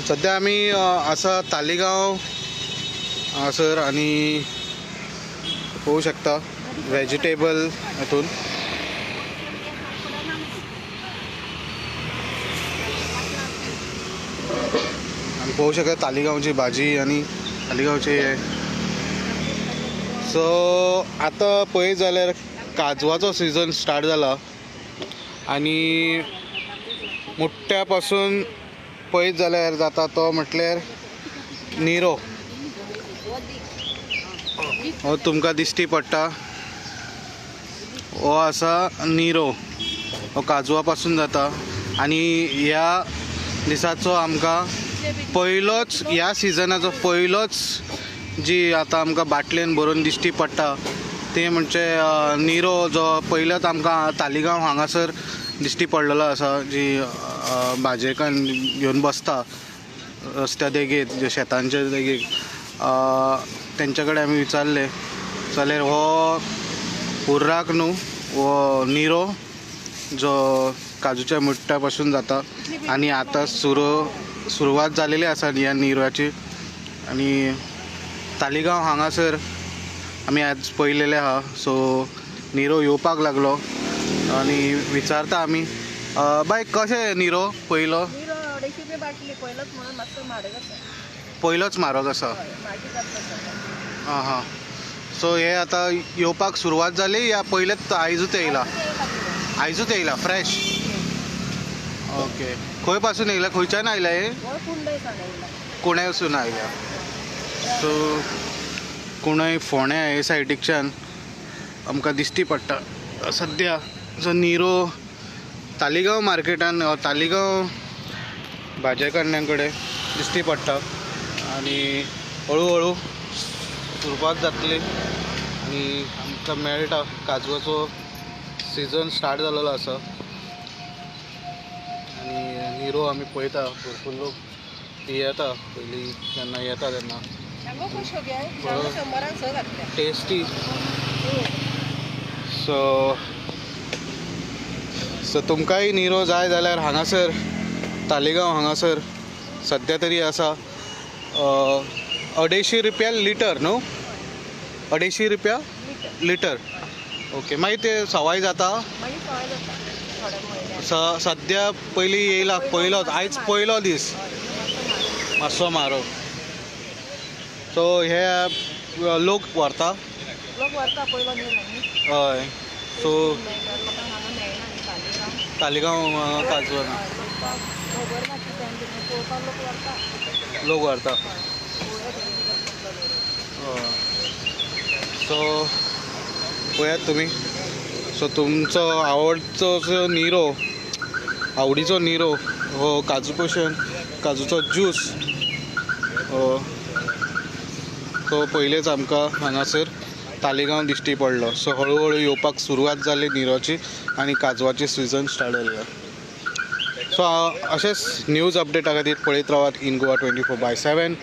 सध्या आम्ही असा तालिगाव सर आणि होऊ शकता व्हेजिटेबल इथून आणि पाहू शकता तालिगावची भाजी आणि तालिगावचे सो आता पळयत जाल्यार काजवाचो सीझन स्टार्ट जाला आणि मोठ्या पासून पळयत जाल्यार जाता तो म्हटल्यार निरो हो तुमकां दिश्टी पडटा हो आसा निरो हो काजवा पासून जाता आणि ह्या दिसाचो आमकां पयलोच ह्या सिजनाचो पयलोच जी आतां आमकां बाटलेन भरून दिश्टी पडटा ते म्हणजे निरो जो पयलोच आमकां तालिगांव हांगासर दिश्टी पडलेलो आसा जी भाजेकान घेवन बसता रस्त्या देगेक जे शेतांचे देगेक तेंच्या कडेन आमी विचारले जाल्यार हो हुर्राक न्हू हो निरो जो काजूच्या मुट्ट्या पासून जाता आणि आतां सुरवात जालेली आसा ह्या निरोची आणि तालिगांव हांगासर आमी आज पळयलेले आहा सो निरो येवपाक लागलो आणि विचारता आमी बाय कशें निरो पयलो पयलोच म्हारग आसा हां हां सो हे आतां येवपाक सुरवात जाली या पयलेच आयजूच येयला फ्रेश ओके खंय पासून येयला खंयच्यान आयला हे कुंडयसून आयल्या सो कुंडय फोण्या हे सायडीच्यान आमकां दिश्टी पडटा सद्या जो निरो तालिगांव मार्केटान तालिगांव भाजेकान्यां कडेन दिश्टी पडटा आणि हळू हळू सुरवात जातली आणि आमकां मेळटा काजवाचो सीजन स्टार्ट जालेलो आसा आणि निरो आमी पळयता भरपूर लोक येता पयलीं जेन्ना येता तेन्ना टेस्टी सो तुमकांय निरो जाय जाल्यार हांगासर तालिगांव हांगासर सद्या तरी आसा 250 रुपया लिटर न्हू 250 रुपया लिटर ओके मागीर ते सवाय जाता सद्या पयलीं येयला पयलोच आयज पयलो दीस मातसो म्हारग सो हे लोक व्हरता हय सो तालिगांव काजवा लोक व्हरता सो पळयात तुमी सो तुमचो आवडचो जो निरो आवडीचो निरो हो काजू पसून काजूचो ज्यूस तो पयलेच आमकां हांगासर तालिगांव दिश्टी पडलो सो हळू हळू येवपाक सुरवात जाली निरोची आनी काजवाची सिजन स्टार्ट जालें सो अशेंच न्यूज अपडेटा खातीर पळयत रावात इन गोवा 24/7